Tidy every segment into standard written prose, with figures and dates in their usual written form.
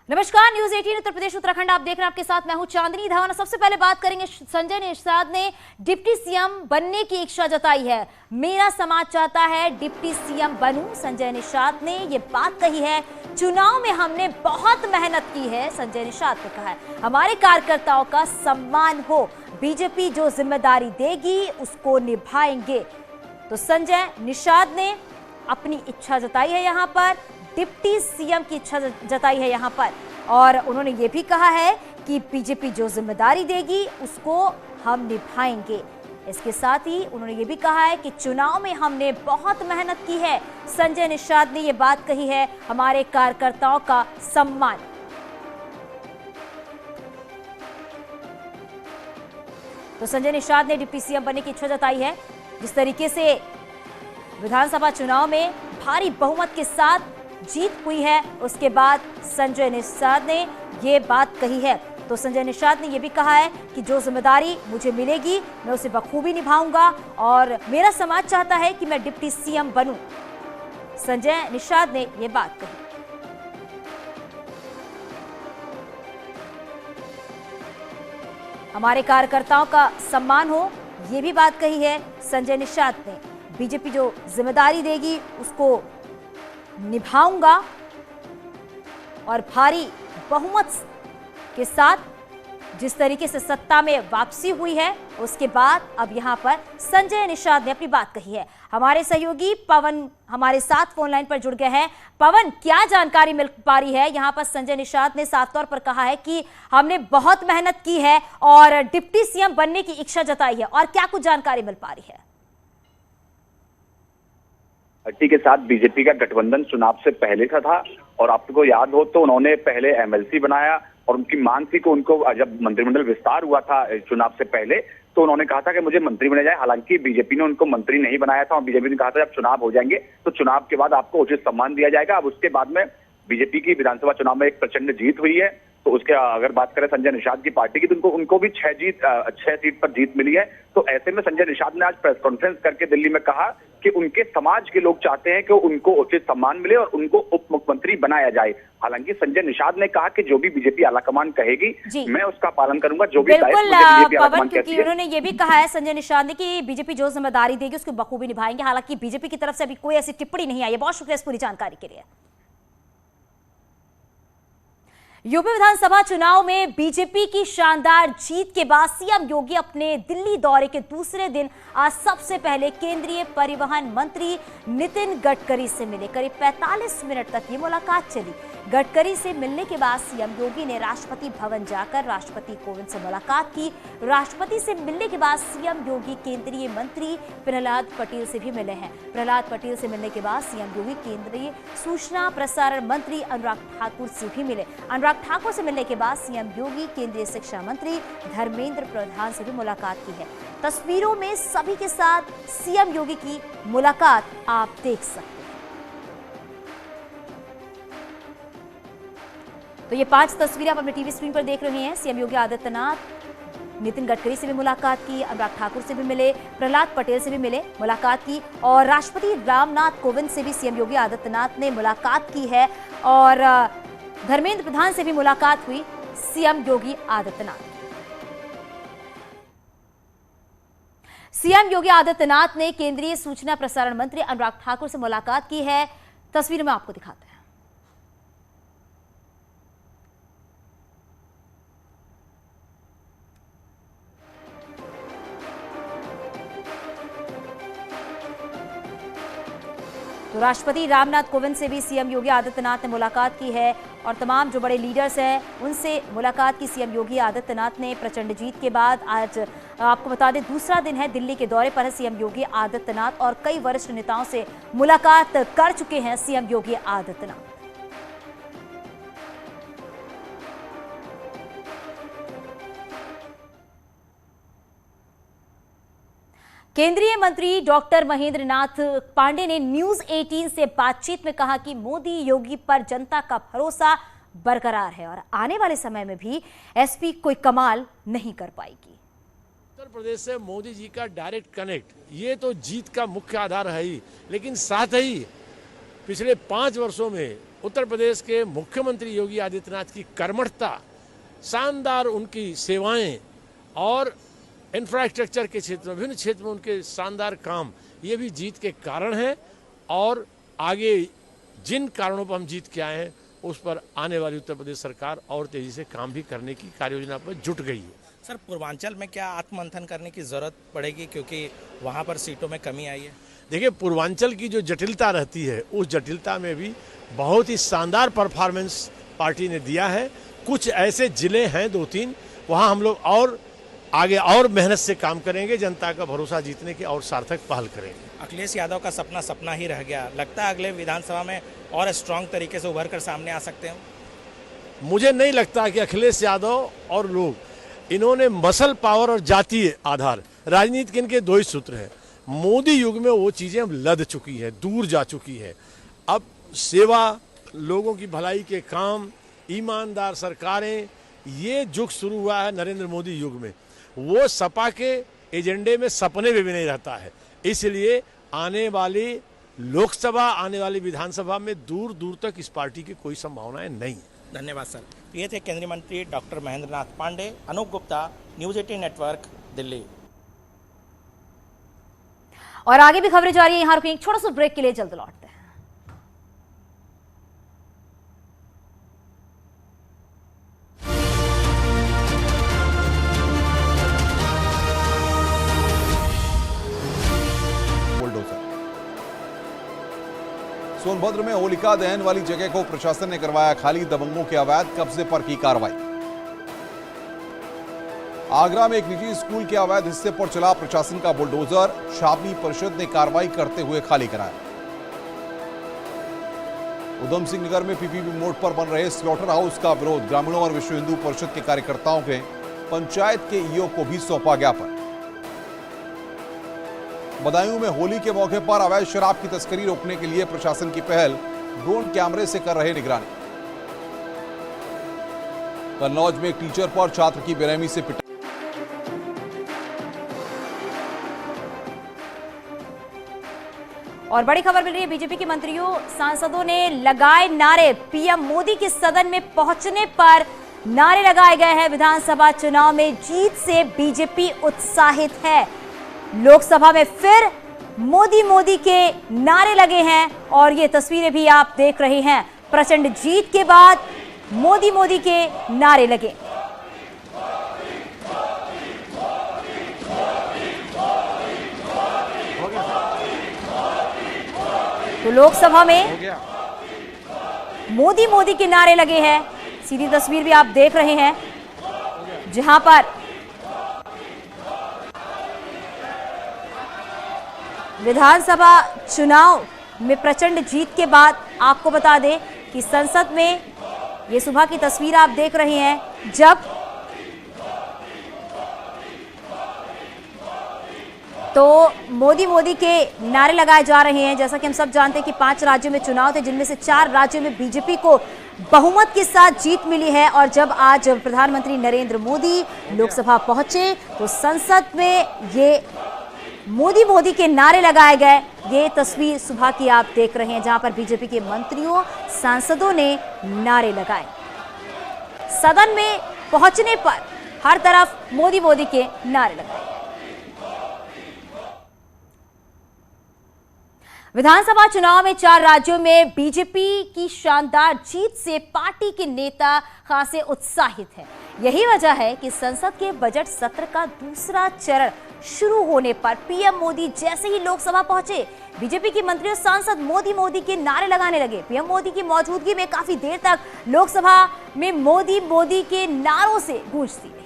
नमस्कार, न्यूज 18 उत्तर प्रदेश उत्तराखंड आप देख रहे हैं। आपके साथ मैं हूं चांदनी धावन। सबसे पहले बात करेंगे, संजय निषाद ने डिप्टी सीएम बनने की इच्छा जताई है। मेरा समाज चाहता है डिप्टी सीएम बनूं, संजय निषाद ने ये बात कही है। चुनाव में हमने बहुत मेहनत की है, संजय निषाद ने कहा है। हमारे कार्यकर्ताओं का सम्मान हो, बीजेपी जो जिम्मेदारी देगी उसको निभाएंगे। तो संजय निषाद ने अपनी इच्छा जताई है, यहाँ पर डिप्टी सीएम की इच्छा जताई है यहाँ पर, और उन्होंने ये भी कहा है कि बीजेपी जो जिम्मेदारी देगी उसको हम निभाएंगे। इसके साथ ही उन्होंने ये भी कहा है कि चुनाव में हमने बहुत मेहनत की है। संजय निषाद ने ये बात कही है, हमारे कार्यकर्ताओं का सम्मान। तो संजय निषाद ने डिप्टी सीएम बनने की इच्छा जताई है। जिस तरीके से विधानसभा चुनाव में भारी बहुमत के साथ जीत हुई है, उसके बाद संजय निषाद ने ये बात कही है। तो संजय निषाद ने यह भी कहा है कि जो जिम्मेदारी मुझे मिलेगी मैं उसे बखूबी निभाऊंगा और मेरा समाज चाहता है कि मैं डिप्टी सीएम बनूं। संजय निषाद ने यह बात कही। हमारे कार्यकर्ताओं का सम्मान हो, यह भी बात कही है संजय निषाद ने। बीजेपी जो जिम्मेदारी देगी उसको निभाऊंगा और भारी बहुमत के साथ जिस तरीके से सत्ता में वापसी हुई है उसके बाद अब यहां पर संजय निषाद ने अपनी बात कही है। हमारे सहयोगी पवन हमारे साथ फोन लाइन पर जुड़ गए हैं। पवन, क्या जानकारी मिल पा रही है? यहां पर संजय निषाद ने साफ तौर पर कहा है कि हमने बहुत मेहनत की है और डिप्टी सीएम बनने की इच्छा जताई है, और क्या कुछ जानकारी मिल पा रही है? पार्टी के साथ बीजेपी का गठबंधन चुनाव से पहले का था, और आपको याद हो तो उन्होंने पहले एमएलसी बनाया, और उनकी मांग थी कि उनको जब मंत्रिमंडल विस्तार हुआ था चुनाव से पहले, तो उन्होंने कहा था कि मुझे मंत्री बनाया जाए। हालांकि बीजेपी ने उनको मंत्री नहीं बनाया था, और बीजेपी ने कहा था जब चुनाव हो जाएंगे तो चुनाव के बाद आपको उचित सम्मान दिया जाएगा। अब उसके बाद में बीजेपी की विधानसभा चुनाव में एक प्रचंड जीत हुई है। तो उसके अगर बात करें संजय निषाद की पार्टी की, तो उनको भी 6 सीट पर जीत मिली है। तो ऐसे में संजय निषाद ने आज प्रेस कॉन्फ्रेंस करके दिल्ली में कहा कि उनके समाज के लोग चाहते हैं कि उनको उचित सम्मान मिले और उनको उप मुख्यमंत्री बनाया जाए। हालांकि संजय निषाद ने कहा कि जो भी बीजेपी आलाकमान कहेगी मैं उसका पालन करूंगा, जो भी पवन, क्योंकि उन्होंने ये भी कहा है संजय निषाद ने कि बीजेपी जो जिम्मेदारी देगी उसको बखूबी निभाएंगे। हालांकि बीजेपी की तरफ से अभी कोई ऐसी टिप्पणी नहीं आई है। बहुत शुक्रिया इस पूरी जानकारी के लिए। यूपी विधानसभा चुनाव में बीजेपी की शानदार जीत के बाद सीएम योगी अपने दिल्ली दौरे के दूसरे दिन आज सबसे पहले केंद्रीय परिवहन मंत्री नितिन गडकरी से मिले। करीब 45 मिनट तक ये मुलाकात चली। गडकरी से मिलने के बाद सीएम योगी ने राष्ट्रपति भवन जाकर राष्ट्रपति कोविंद से मुलाकात की। राष्ट्रपति से मिलने के बाद सीएम योगी केंद्रीय मंत्री प्रहलाद पटेल से भी मिले हैं। प्रहलाद पटेल से मिलने के बाद सीएम योगी केंद्रीय सूचना प्रसारण मंत्री अनुराग ठाकुर से भी मिले। अनुराग ठाकुर से मिलने के बाद सीएम योगी केंद्रीय शिक्षा मंत्री धर्मेंद्र प्रधान से भी मुलाकात की है। तस्वीरों में सभी के साथ सीएम योगी की मुलाकात आप देख सकते हैं। तो ये 5 तस्वीरें आप अपने टीवी स्क्रीन पर देख रहे हैं। सीएम योगी आदित्यनाथ नितिन गडकरी से भी मुलाकात की, अनुराग ठाकुर से भी मिले, प्रहलाद पटेल से भी मिले, मुलाकात की, और राष्ट्रपति रामनाथ कोविंद से भी सीएम योगी आदित्यनाथ ने मुलाकात की है, और धर्मेंद्र प्रधान से भी मुलाकात हुई सीएम योगी आदित्यनाथ। सीएम योगी आदित्यनाथ ने केंद्रीय सूचना प्रसारण मंत्री अनुराग ठाकुर से मुलाकात की है। तस्वीर में आपको दिखाते हैं। तो राष्ट्रपति रामनाथ कोविंद से भी सीएम योगी आदित्यनाथ ने मुलाकात की है, और तमाम जो बड़े लीडर्स हैं उनसे मुलाकात की सीएम योगी आदित्यनाथ ने प्रचंड जीत के बाद। आज आपको बता दें दूसरा दिन है दिल्ली के दौरे पर है सीएम योगी आदित्यनाथ, और कई वरिष्ठ नेताओं से मुलाकात कर चुके हैं सीएम योगी आदित्यनाथ। केंद्रीय मंत्री डॉक्टर महेंद्र नाथ पांडे ने न्यूज 18 से बातचीत में कहा कि मोदी योगी पर जनता का भरोसा बरकरार है और आने वाले समय में भी एसपी कोई कमाल नहीं कर पाएगी। उत्तर प्रदेश से मोदी जी का डायरेक्ट कनेक्ट ये तो जीत का मुख्य आधार है ही, लेकिन साथ ही पिछले 5 वर्षों में उत्तर प्रदेश के मुख्यमंत्री योगी आदित्यनाथ की कर्मठता, शानदार उनकी सेवाएं और इंफ्रास्ट्रक्चर के क्षेत्र में, विभिन्न क्षेत्र में उनके शानदार काम, ये भी जीत के कारण हैं। और आगे जिन कारणों पर हम जीत के आए हैं उस पर आने वाली उत्तर प्रदेश सरकार और तेजी से काम भी करने की कार्य योजना पर जुट गई है। सर, पूर्वांचल में क्या आत्ममंथन करने की जरूरत पड़ेगी क्योंकि वहां पर सीटों में कमी आई है? देखिए, पूर्वांचल की जो जटिलता रहती है उस जटिलता में भी बहुत ही शानदार परफॉर्मेंस पार्टी ने दिया है। कुछ ऐसे जिले हैं 2-3, वहां हम लोग और आगे और मेहनत से काम करेंगे, जनता का भरोसा जीतने की और सार्थक पहल करेंगे। अखिलेश यादव का सपना सपना ही रह गया, लगता है अगले विधानसभा में और स्ट्रांग तरीके से उभर कर सामने आ सकते हैं? मुझे नहीं लगता कि अखिलेश यादव और लोग, इन्होंने मसल पावर और जातीय आधार, राजनीति के इनके 2 ही सूत्र हैं। मोदी युग में वो चीजें अब लद चुकी है, दूर जा चुकी है। अब सेवा, लोगों की भलाई के काम, ईमानदार सरकारें, ये युग शुरू हुआ है नरेंद्र मोदी युग में। वो सपा के एजेंडे में सपने में भी नहीं रहता है। इसलिए आने वाली लोकसभा, आने वाली विधानसभा में दूर दूर तक इस पार्टी की कोई संभावनाएं नहीं। धन्यवाद सर। ये थे केंद्रीय मंत्री doctor Mahendra Nath Pandey. Anup Gupta, news 18 network, Delhi. और आगे भी खबरें जारी है, यहां रुकेंगे एक छोटा सा ब्रेक के लिए, जल्द लौटते हैं। सोनभद्र में होलिका दहन वाली जगह को प्रशासन ने करवाया खाली, दबंगों के अवैध कब्जे पर की कार्रवाई। आगरा में एक निजी स्कूल के अवैध हिस्से पर चला प्रशासन का बुलडोजर, छावनी परिषद ने कार्रवाई करते हुए खाली कराया। उधम सिंह नगर में पीपीपी मोड़ पर बन रहे स्लॉटर हाउस का विरोध, ग्रामीणों और विश्व हिंदू परिषद के कार्यकर्ताओं के पंचायत के ईओ को भी सौंपा ज्ञापन। बदायूं में होली के मौके पर अवैध शराब की तस्करी रोकने के लिए प्रशासन की पहल, ड्रोन कैमरे से कर रहे निगरानी। कन्नौज में एक टीचर पर छात्र की बेरहमी से पिटाई। और बड़ी खबर मिल रही है, बीजेपी के मंत्रियों, सांसदों ने लगाए नारे। पीएम मोदी के सदन में पहुंचने पर नारे लगाए गए हैं। विधानसभा चुनाव में जीत से बीजेपी उत्साहित है। लोकसभा में फिर मोदी मोदी के नारे लगे हैं और ये तस्वीरें भी आप देख रहे हैं। प्रचंड जीत के बाद मोदी मोदी के नारे लगे। तो लोकसभा में मोदी मोदी के नारे लगे हैं। सीधी तस्वीर भी आप देख रहे हैं, जहां पर विधानसभा चुनाव में प्रचंड जीत के बाद आपको बता दें कि संसद में ये सुबह की तस्वीर आप देख रहे हैं, जब तो मोदी मोदी के नारे लगाए जा रहे हैं। जैसा कि हम सब जानते हैं कि 5 राज्यों में चुनाव थे, जिनमें से 4 राज्यों में बीजेपी को बहुमत के साथ जीत मिली है। और जब आज प्रधानमंत्री नरेंद्र मोदी लोकसभा पहुंचे तो संसद में ये मोदी मोदी के नारे लगाए गए। ये तस्वीर सुबह की आप देख रहे हैं, जहां पर बीजेपी के मंत्रियों, सांसदों ने नारे लगाए। सदन में पहुंचने पर हर तरफ मोदी मोदी के नारे लगाए। विधानसभा चुनाव में 4 राज्यों में बीजेपी की शानदार जीत से पार्टी के नेता खासे उत्साहित हैं। यही वजह है कि संसद के बजट सत्र का दूसरा चरण शुरू होने पर पीएम मोदी जैसे ही लोकसभा पहुंचे, बीजेपी के मंत्री और सांसद मोदी मोदी के नारे लगाने लगे। पीएम मोदी की मौजूदगी में काफी देर तक लोकसभा में मोदी मोदी के नारों से गूंजती रही।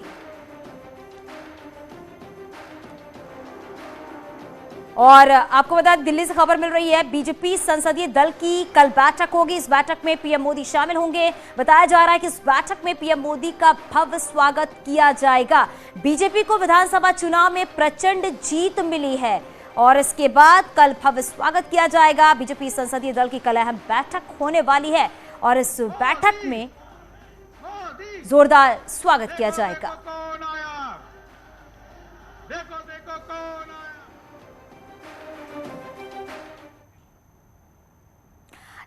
और आपको बता दें, दिल्ली से खबर मिल रही है, बीजेपी संसदीय दल की कल बैठक होगी। इस बैठक में पीएम मोदी शामिल होंगे। बताया जा रहा है कि इस बैठक में पीएम मोदी का भव्य स्वागत किया जाएगा। बीजेपी को विधानसभा चुनाव में प्रचंड जीत मिली है और इसके बाद कल भव्य स्वागत किया जाएगा। बीजेपी संसदीय दल की कल अहम बैठक होने वाली है और इस बैठक में जोरदार स्वागत किया जाएगा।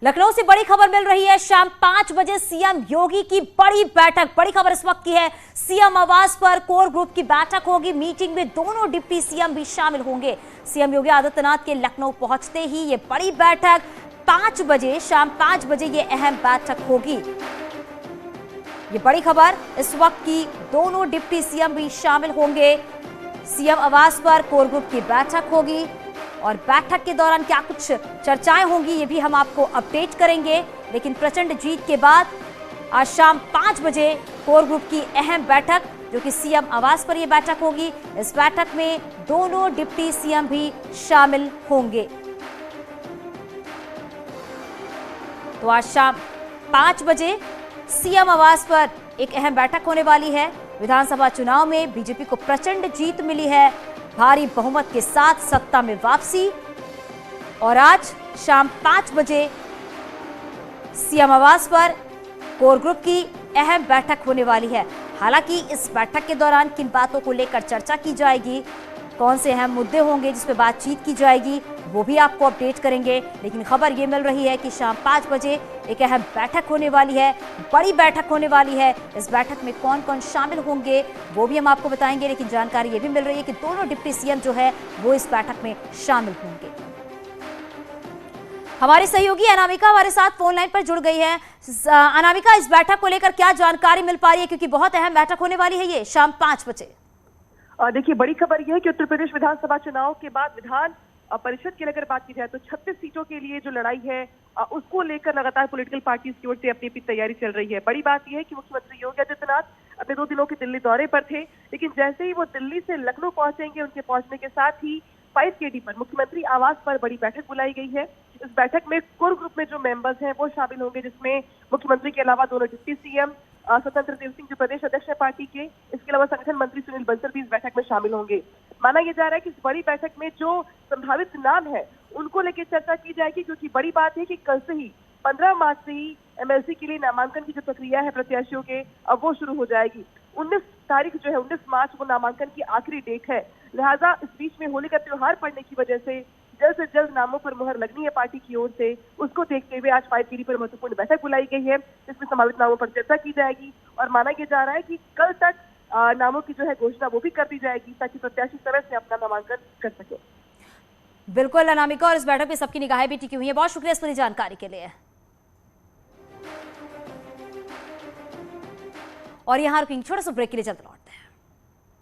लखनऊ से बड़ी खबर मिल रही है। शाम 5 बजे सीएम योगी की बड़ी बैठक। बड़ी खबर इस वक्त की है, सीएम आवास पर कोर ग्रुप की बैठक होगी। मीटिंग में दोनों डिप्टी सीएम भी शामिल होंगे। सीएम योगी आदित्यनाथ के लखनऊ पहुंचते ही ये बड़ी बैठक 5 बजे, शाम 5 बजे ये अहम बैठक होगी। ये बड़ी खबर इस वक्त की, दोनों डिप्टी सीएम भी शामिल होंगे। सीएम आवास पर कोर ग्रुप की बैठक होगी और बैठक के दौरान क्या कुछ चर्चाएं होंगी ये भी हम आपको अपडेट करेंगे। लेकिन प्रचंड जीत के बाद आज शाम 5 बजे कोर ग्रुप की अहम बैठक, जो कि सीएम आवास पर यह बैठक होगी। इस बैठक में दोनों डिप्टी सीएम भी शामिल होंगे। तो आज शाम 5 बजे सीएम आवास पर एक अहम बैठक होने वाली है। विधानसभा चुनाव में बीजेपी को प्रचंड जीत मिली है, भारी बहुमत के साथ सत्ता में वापसी। और आज शाम 5 बजे सीएम आवास पर कोर ग्रुप की अहम बैठक होने वाली है। हालांकि इस बैठक के दौरान किन बातों को लेकर चर्चा की जाएगी, कौन से अहम मुद्दे होंगे जिस पर बातचीत की जाएगी, वो भी आपको अपडेट करेंगे। लेकिन खबर ये मिल रही है कि शाम 5 बजे एक अहम बैठक होने वाली है, बड़ी बैठक होने वाली है। इस बैठक में कौन कौन शामिल होंगे वो भी हम आपको बताएंगे। लेकिन जानकारी ये भी मिल रही है कि दोनों डिप्टी सीएम जो है वो इस बैठक में शामिल होंगे। हमारी सहयोगी अनामिका हमारे साथ फोन लाइन पर जुड़ गई है। अनामिका, इस बैठक को लेकर क्या जानकारी मिल पा रही है, क्योंकि बहुत अहम बैठक होने वाली है ये शाम 5 बजे। देखिए, बड़ी खबर यह है कि उत्तर प्रदेश विधानसभा चुनाव के बाद विधान परिषद की अगर बात की जाए तो 36 सीटों के लिए जो लड़ाई है उसको लेकर लगातार पॉलिटिकल पार्टीज की ओर से अपनी अपनी तैयारी चल रही है। बड़ी बात यह है कि मुख्यमंत्री योगी आदित्यनाथ अपने 2 दिनों के दिल्ली दौरे पर थे, लेकिन जैसे ही वो दिल्ली से लखनऊ पहुंचेंगे, उनके पहुंचने के साथ ही 5KD पर मुख्यमंत्री आवास पर बड़ी बैठक बुलाई गई है। इस बैठक में कोर ग्रुप में जो मेंबर्स हैं वो शामिल होंगे, जिसमें मुख्यमंत्री के अलावा दोनों डिप्टी सीएम, स्वतंत्र देव सिंह जो प्रदेश अध्यक्ष है पार्टी के, इसके अलावा संगठन मंत्री सुनील बंसल भी इस बैठक में शामिल होंगे। माना यह जा रहा है कि इस बड़ी बैठक में जो संभावित नाम है उनको लेकर चर्चा की जाएगी, क्योंकि बड़ी बात है कि कल से ही 15 मार्च से ही MLC के लिए नामांकन की जो प्रक्रिया है प्रत्याशियों के, अब वो शुरू हो जाएगी। 19 तारीख जो है 19 मार्च वो नामांकन की आखिरी डेट है। लिहाजा इस बीच में होली का त्योहार पड़ने की वजह से जल्द नामों पर मुहर लगनी है पार्टी की ओर से। उसको देखते हुए आज 5KD पर महत्वपूर्ण बैठक बुलाई गई है, जिसमें संभावित नामों पर चर्चा की जाएगी। और माना यह जा रहा है कि कल तक नामों की जो है घोषणा वो भी कर दी जाएगी, ताकि प्रत्याशी समय से अपना नामांकन कर सके। बिल्कुल अनामिका, और इस बैठक में सबकी निगाहें भी टिकी हुई है। बहुत शुक्रिया इस पूरी जानकारी के लिए। और यहां रुकेंगे, छोटा सा ब्रेक के लिए जल्द लौट